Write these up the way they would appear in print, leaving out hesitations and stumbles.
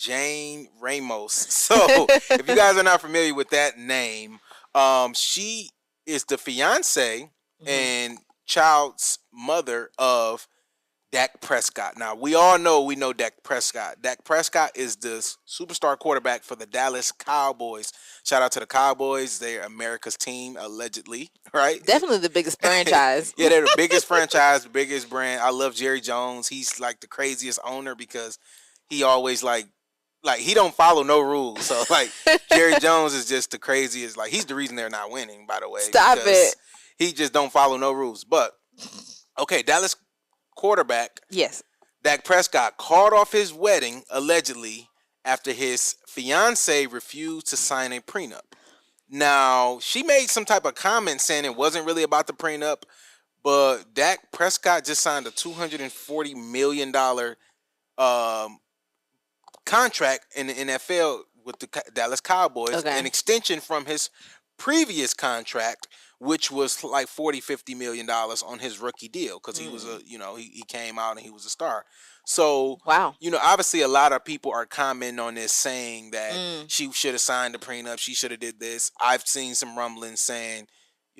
Jane Ramos. So, if you guys are not familiar with that name, she is the fiance and child's mother of Dak Prescott. Now, we know Dak Prescott. Dak Prescott is the superstar quarterback for the Dallas Cowboys. Shout out to the Cowboys. They're America's team, allegedly, right? Definitely the biggest franchise. Yeah, they're the biggest franchise, the biggest brand. I love Jerry Jones. He's like the craziest owner because he always like he don't follow no rules. So like Jerry Jones is just the craziest. Like he's the reason they're not winning, by the way. Stop it. He just don't follow no rules. But okay, Dallas quarterback. Yes. Dak Prescott called off his wedding allegedly after his fiance refused to sign a prenup. Now, she made some type of comment saying it wasn't really about the prenup, but Dak Prescott just signed a $240 million contract in the NFL with the Dallas Cowboys, an extension from his previous contract, which was like $40-50 million on his rookie deal because he was he came out and he was a star. So obviously a lot of people are commenting on this saying that she should have signed the prenup, she should have did this. I've seen some rumblings saying,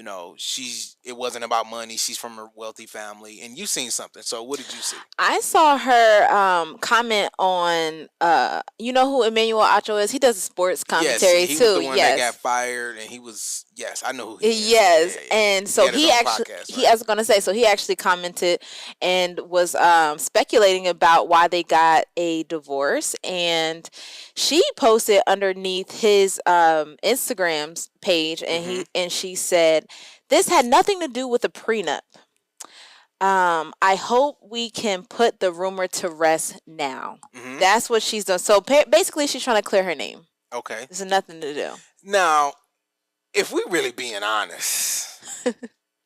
it wasn't about money. She's from a wealthy family, and you've seen something. So what did you see? I saw her comment on, you know who Emmanuel Acho is? He does a sports commentary he too. Was the one that got fired, and he was. Yes, I know who he is. Yes, and so he actually, I was gonna say, so he actually commented and was speculating about why they got a divorce, and she posted underneath his Instagram's page, and she said, "This had nothing to do with a prenup. I hope we can put the rumor to rest now." That's what she's done. So basically, she's trying to clear her name. Okay, there's nothing to do. Now, if we really being honest,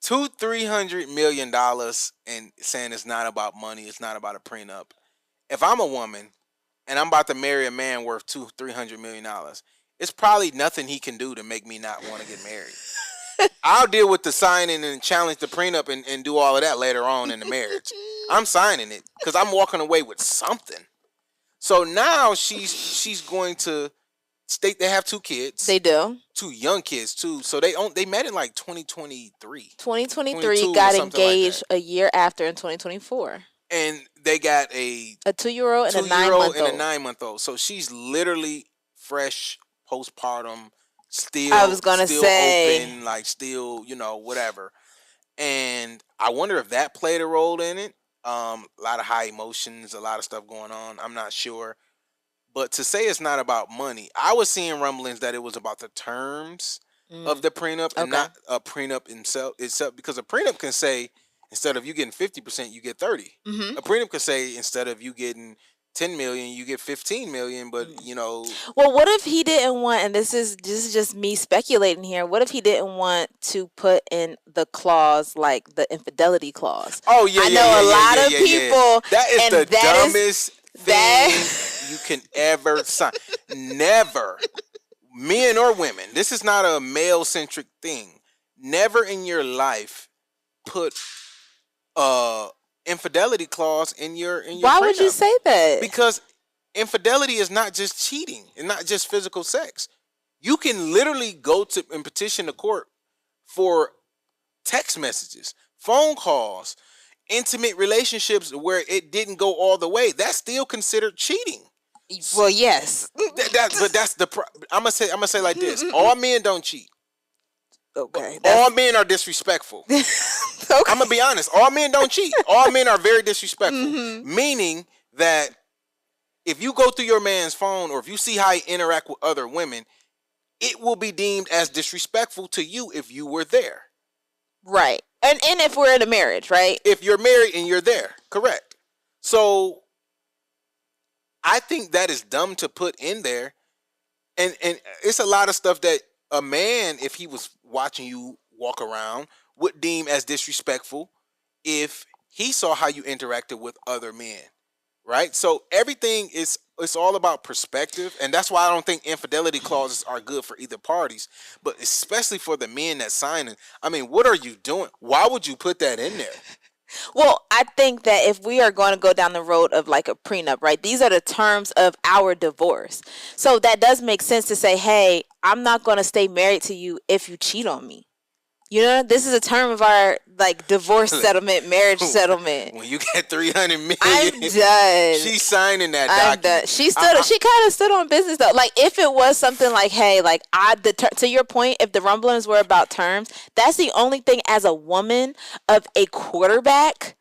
$200-300 million and saying it's not about money, it's not about a prenup. If I'm a woman and I'm about to marry a man worth $200-300 million, it's probably nothing he can do to make me not want to get married. I'll deal with the signing and challenge the prenup and do all of that later on in the marriage. I'm signing it because I'm walking away with something. So now she's going to state they have 2 kids. They do. 2 young kids too. So they met in like 2023. 2023 got engaged like a year after in 2024. And they got a 2-year-old and a 9-month-old. So she's literally fresh postpartum. Still, I was gonna say, open, like still, whatever. And I wonder if that played a role in it. A lot of high emotions, a lot of stuff going on. I'm not sure. But to say it's not about money, I was seeing rumblings that it was about the terms of the prenup and not a prenup itself. Because a prenup can say instead of you getting 50%, you get 30%. A prenup can say instead of you getting 10 million, you get 15 million, but Well, what if he didn't want, and this is just me speculating here, what if he didn't want to put in the clause like the infidelity clause? Oh yeah, I know a lot of people. That is the dumbest thing you can ever sign. Never, men or women. This is not a male centric thing. Never in your life put infidelity clause in your Why prenup. would you say that? Because infidelity is not just cheating and not just physical sex. You can literally go to and petition the court for text messages, phone calls, intimate relationships where it didn't go all the way. That's still considered cheating. Well, yes. But that's the I'm gonna say like this. All men don't cheat. Okay. All men are disrespectful. Okay. I'm gonna be honest. All men don't cheat. All men are very disrespectful. Meaning that if you go through your man's phone or if you see how he interact with other women, it will be deemed as disrespectful to you if you were there. Right. And if we're in a marriage, right? If you're married and you're there, correct. So I think that is dumb to put in there. And it's a lot of stuff that a man, if he was watching you walk around, would deem as disrespectful if he saw how you interacted with other men, right? So everything it's all about perspective, and that's why I don't think infidelity clauses are good for either parties, but especially for the men that sign it. I mean, what are you doing? Why would you put that in there? Well, I think that if we are going to go down the road of like a prenup, right? These are the terms of our divorce. So that does make sense to say, hey, I'm not going to stay married to you if you cheat on me. You know, this is a term of our like divorce settlement, marriage settlement. When you get 300 million, I'm done. She's signing that I'm document. done. She kind of stood on business though. Like if it was something like, hey, like to your point, if the rumblings were about terms, that's the only thing as a woman of a quarterback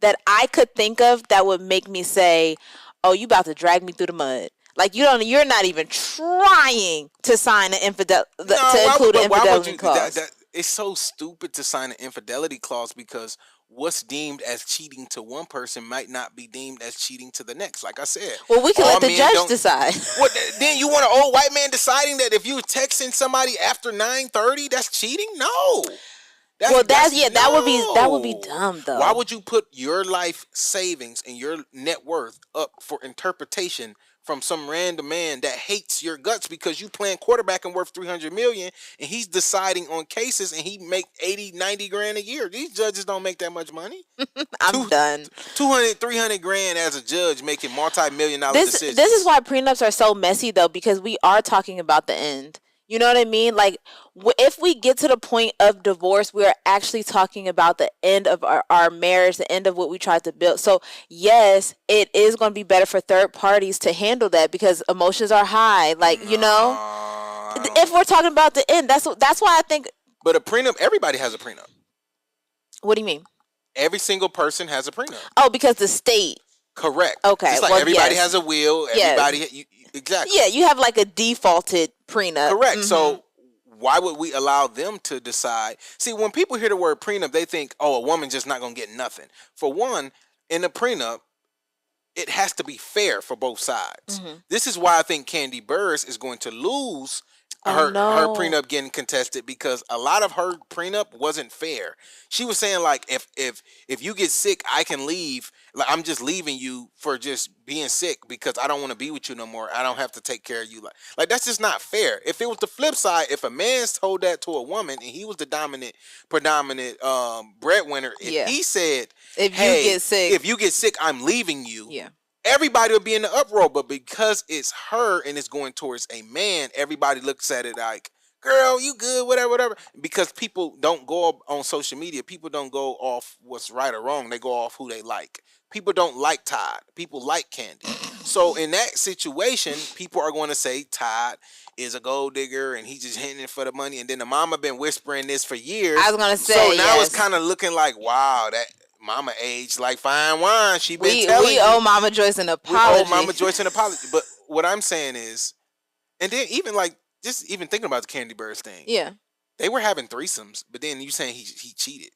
that I could think of that would make me say, "Oh, you about to drag me through the mud." Like you're not even trying to sign an include an infidelity clause. It's so stupid to sign an infidelity clause because what's deemed as cheating to one person might not be deemed as cheating to the next. Like I said, well, we can let the judge decide. What then? You want an old white man deciding that if you're texting somebody after 9:30, that's cheating? No. That would be dumb though. Why would you put your life savings and your net worth up for interpretation from some random man that hates your guts because you playing quarterback and worth 300 million and he's deciding on cases and he make 80, 90 grand a year? These judges don't make that much money. I'm done. 200, 300 grand as a judge making multi-million-dollar decisions. This is why prenups are so messy though, because we are talking about the end. You know what I mean? Like, if we get to the point of divorce, we are actually talking about the end of our marriage, the end of what we tried to build. So, yes, it is going to be better for third parties to handle that because emotions are high. Like, you know, if we're talking about the end, that's why I think. But a prenup, everybody has a prenup. What do you mean? Every single person has a prenup. Oh, because the state. Correct. Okay. It's like everybody has a will. Everybody, exactly. Yeah, you have like a defaulted prenup. Correct. Mm-hmm. So why would we allow them to decide? See, when people hear the word prenup, they think, oh, a woman just not going to get nothing. For one, in a prenup, it has to be fair for both sides. Mm-hmm. This is why I think Candy Burris is going to lose her prenup getting contested because a lot of her prenup wasn't fair. She was saying like if you get sick, I can leave. Like I'm just leaving you for just being sick because I don't want to be with you no more. I don't have to take care of you. Like that's just not fair. If it was the flip side, if a man told that to a woman and he was the predominant breadwinner, if he said, if you get sick, I'm leaving you. Yeah. Everybody will be in the uproar, but because it's her and it's going towards a man, everybody looks at it like, girl, you good, whatever. Because people don't go on social media. People don't go off what's right or wrong. They go off who they like. People don't like Todd. People like Candy. So in that situation, people are going to say Todd is a gold digger and he's just hitting it for the money. And then the mama been whispering this for years. I was going to say, so now it's kind of looking like, wow, that Mama aged like fine wine. She been telling we owe Mama Joyce an apology. We owe Mama Joyce an apology. But what I'm saying is, and then even like just even thinking about the Candy Burris thing. Yeah. They were having threesomes, but then you saying he cheated.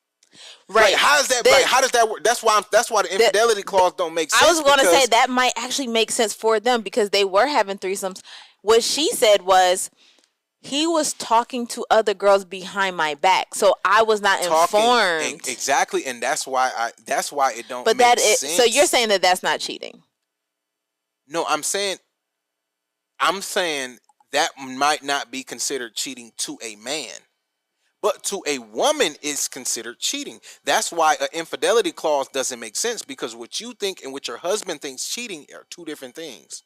Right. Like, how does that? How does that work? That's why the infidelity clause don't make sense. I was going to say that might actually make sense for them because they were having threesomes. What she said was, he was talking to other girls behind my back, so I was not informed. Exactly, and that's why it don't. But make sense. So you're saying that that's not cheating? No, I'm saying that might not be considered cheating to a man, but to a woman is considered cheating. That's why an infidelity clause doesn't make sense because what you think and what your husband thinks cheating are two different things.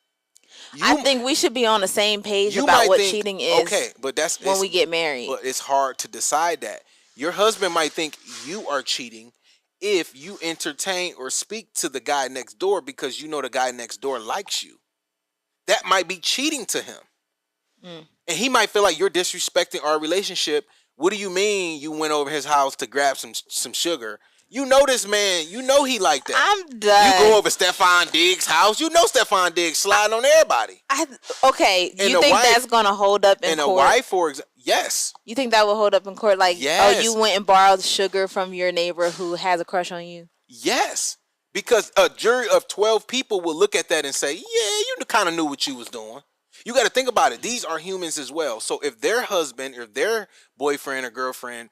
I think we should be on the same page about what cheating is. Okay, but that's when we get married. But it's hard to decide that. Your husband might think you are cheating if you entertain or speak to the guy next door because you know the guy next door likes you. That might be cheating to him. And he might feel like you're disrespecting our relationship. What do you mean you went over his house to grab some sugar? You know this man. You know he like that. I'm done. You go over Stephon Diggs' house. You know Stephon Diggs sliding on everybody. Okay. You think that's going to hold up in court? And a wife, for example, yes. You think that will hold up in court? Like, yes. Oh, you went and borrowed sugar from your neighbor who has a crush on you? Yes. Because a jury of 12 people will look at that and say, yeah, you kind of knew what you was doing. You got to think about it. These are humans as well. So if their husband or their boyfriend or girlfriend,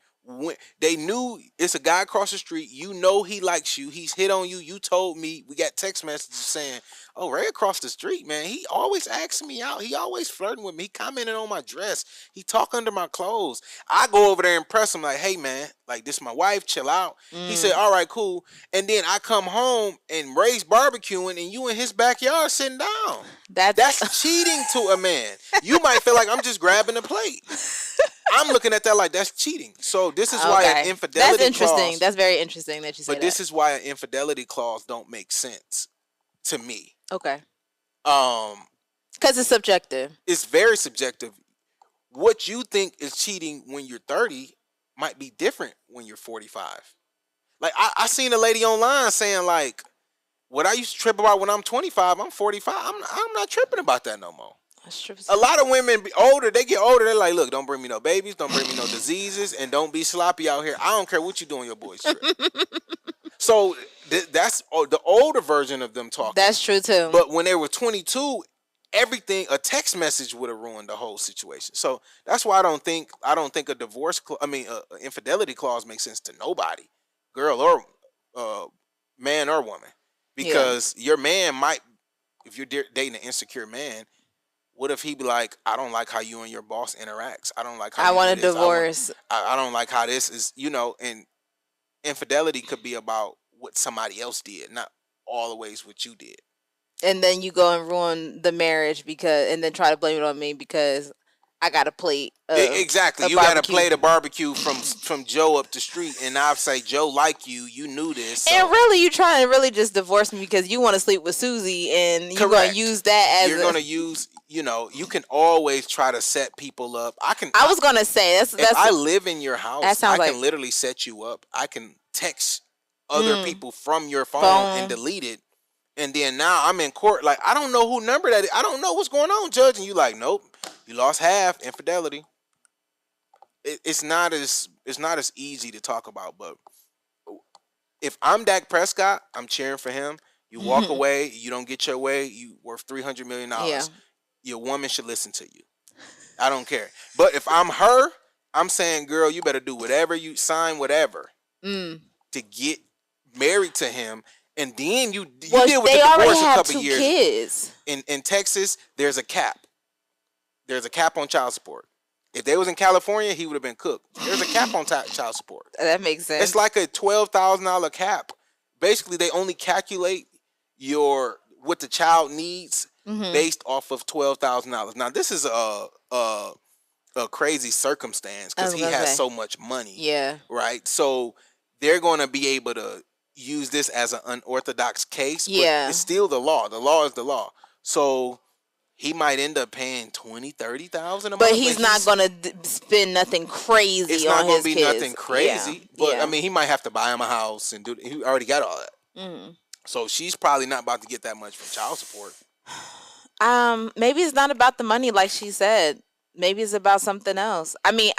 they knew it's a guy across the street, you know he likes you, he's hit on you, you told me, we got text messages saying, Oh, Ray across the street, man. He always asks me out. He always flirting with me. He commented on my dress. He talk under my clothes. I go over there and press him like, hey, man, like, this is my wife. Chill out. He said, all right, cool. And then I come home and Ray's barbecuing and you in his backyard sitting down. That's cheating to a man. You might feel like I'm just grabbing a plate. I'm looking at that like that's cheating. So this is why an infidelity That's interesting. clause, that's very interesting that you say that. But this is why an infidelity clause don't make sense to me. Okay. Because it's subjective. It's very subjective. What you think is cheating when you're 30 might be different when you're 45. Like I seen a lady online saying like, what I used to trip about when I'm 25, I'm 45. I'm not tripping about that no more. A lot of women they get older, they're like, look, don't bring me no babies, don't bring me no diseases, and don't be sloppy out here. I don't care what you do on your boys' trip. So that's the older version of them talking. That's true too. But when they were 22, a text message would have ruined the whole situation. So that's why I don't think a infidelity clause makes sense to nobody, girl or man or woman, because your man might, if you're dating an insecure man. What if he be like, I don't like how you and your boss interacts. I don't like how I want a divorce. I don't like how this is, and infidelity could be about what somebody else did, not always what you did. And then you go and ruin the marriage and then try to blame it on me because I got a plate. Exactly. You got to play the barbecue from Joe up the street, and I'll say, Joe like you knew this. So. And really, you trying to really just divorce me because you want to sleep with Susie, and you're going to use that as you're going to use. You can always try to set people up. I was going to say that's. If I live in your house, I can literally set you up. I can text other people from your phone and delete it. And then now I'm in court. Like, I don't know who number that is. I don't know what's going on, Judge. And you like, nope, you lost half. Infidelity. It's not as easy to talk about. But if I'm Dak Prescott, I'm cheering for him. You walk away, you don't get your way, you worth $300 million. Yeah. Your woman should listen to you. I don't care. But if I'm her, I'm saying, girl, you better do whatever, you sign whatever to get married to him. And then you deal with the divorce a couple years. Kids. In Texas, there's a cap. There's a cap on child support. If they was in California, he would have been cooked. There's a cap on child support. That makes sense. It's like a $12,000 cap. Basically, they only calculate what the child needs based off of $12,000. Now, this is a crazy circumstance because he has so much money. Yeah. Right. So they're going to be able to use this as an unorthodox case. Yeah. But it's still the law. The law is the law. So he might end up paying $20,000-$30,000 a month. But he's not going to spend nothing crazy on his kids. It's not going to be nothing crazy. Yeah. But, yeah. I mean, he might have to buy him a house and he already got all that. So she's probably not about to get that much from child support. Maybe it's not about the money like she said. Maybe it's about something else. I mean,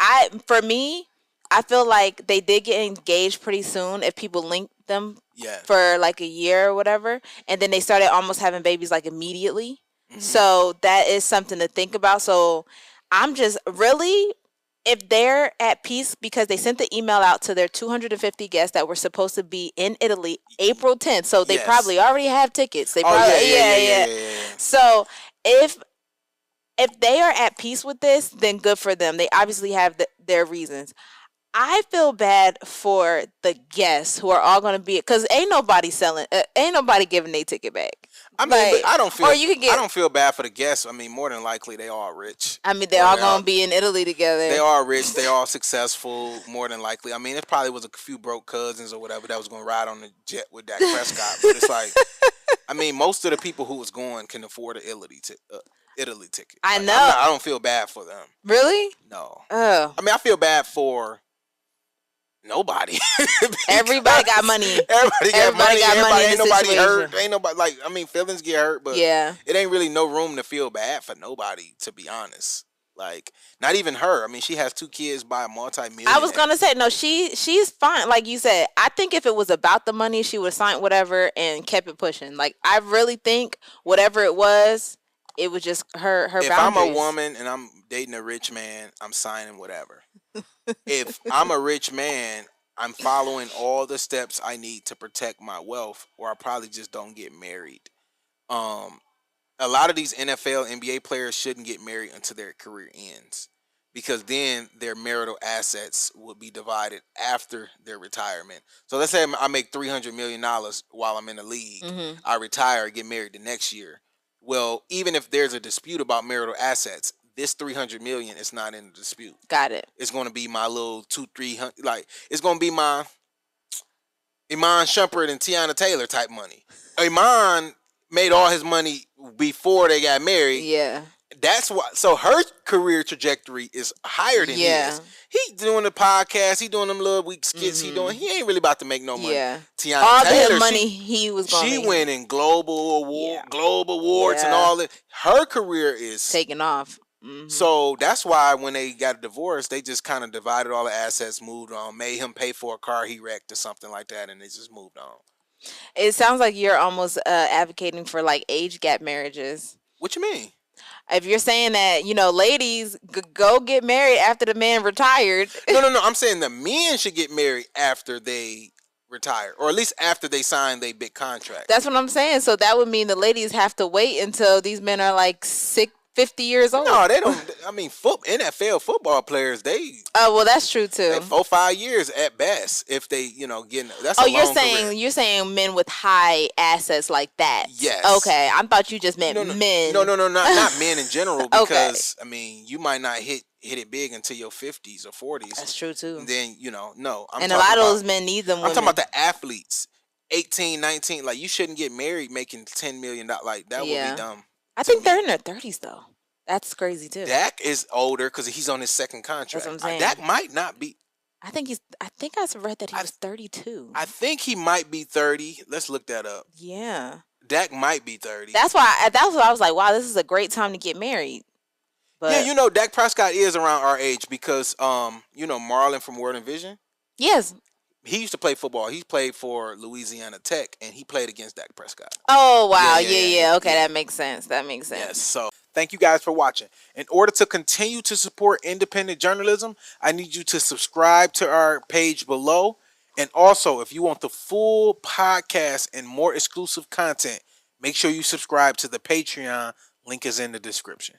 for me, I feel like they did get engaged pretty soon if people linked them for like a year or whatever. And then they started almost having babies like immediately. So that is something to think about. So I'm just really, if they're at peace because they sent the email out to their 250 guests that were supposed to be in Italy April 10th. So they probably already have tickets. They probably, yeah. So if they are at peace with this, then good for them. They obviously have their reasons. I feel bad for the guests who are all going to be, because ain't nobody giving their ticket back. I mean, but I don't feel bad for the guests. I mean, more than likely they all rich. I mean, they're all going to be in Italy together. They are rich. They all successful. More than likely. I mean, it probably was a few broke cousins or whatever that was going to ride on the jet with Dak Prescott. But it's like, I mean, most of the people who was going can afford an Italy ticket. I know. I don't feel bad for them. Really? No. Oh. I mean, I feel bad for nobody. Everybody got money. Everybody got money. Ain't nobody hurt. Ain't nobody feelings get hurt, but it ain't really no room to feel bad for nobody, to be honest. Like, not even her. I mean, she has 2 kids by a multi-millionaire. I was gonna say, no, she's fine. Like you said, I think if it was about the money, she would have signed whatever and kept it pushing. Like, I really think whatever it was just her if boundaries. I'm a woman and I'm dating a rich man, I'm signing whatever. If I'm a rich man, I'm following all the steps I need to protect my wealth, or I probably just don't get married. um, a lot of these NFL, NBA players shouldn't get married until their career ends, because then their marital assets would be divided after their retirement. So let's say I make $300 million while I'm in the league. Mm-hmm. I retire, get married the next year. Well, even if there's a dispute about marital assets, this 300 million is not in the dispute. Got it. It's going to be my little 200-300, like it's going to be my Iman Shumpert and Tiana Taylor type money. Iman made all his money before they got married. Yeah. That's why. So her career trajectory is higher than his. He doing the podcast. He doing them little week skits. Mm-hmm. He ain't really about to make no money. Yeah. Tiana all Taylor, the money he was going. She winning global awards and all that. Her career is taking off. Mm-hmm. So that's why when they got a divorce, they just kind of divided all the assets, moved on, made him pay for a car he wrecked or something like that, and they just moved on. It sounds like you're almost advocating for like age gap marriages. What you mean? If you're saying that, ladies go get married after the man retired. No. I'm saying the men should get married after they retire, or at least after they sign their big contract. That's what I'm saying. So that would mean the ladies have to wait until these men are like 50 years old. No, they don't. I mean, NFL football players, they. Oh, well, that's true too. 4-5 years at best, if they, getting. That's you're saying men with high assets like that. Yes. Okay, I thought you just meant men. No, not men in general. Because I mean, you might not hit it big until your 50s or 40s. That's true too. And then no. And a lot of those men need them. I'm talking about the athletes, 18, 19. Like you shouldn't get married making $10 million. Like that would be dumb. I think they're in their 30s though. That's crazy too. Dak is older because he's on his second contract. That's what I'm saying. Dak might not be. I think I read that he was 32. I think he might be 30. Let's look that up. Yeah. Dak might be 30. That's why I was like, wow, this is a great time to get married. But yeah, Dak Prescott is around our age because Marlon from Word and Vision. Yes. He used to play football. He played for Louisiana Tech, and he played against Dak Prescott. Oh, wow. Yeah. Okay, that makes sense. Yes, so thank you guys for watching. In order to continue to support independent journalism, I need you to subscribe to our page below. And also, if you want the full podcast and more exclusive content, make sure you subscribe to the Patreon. Link is in the description.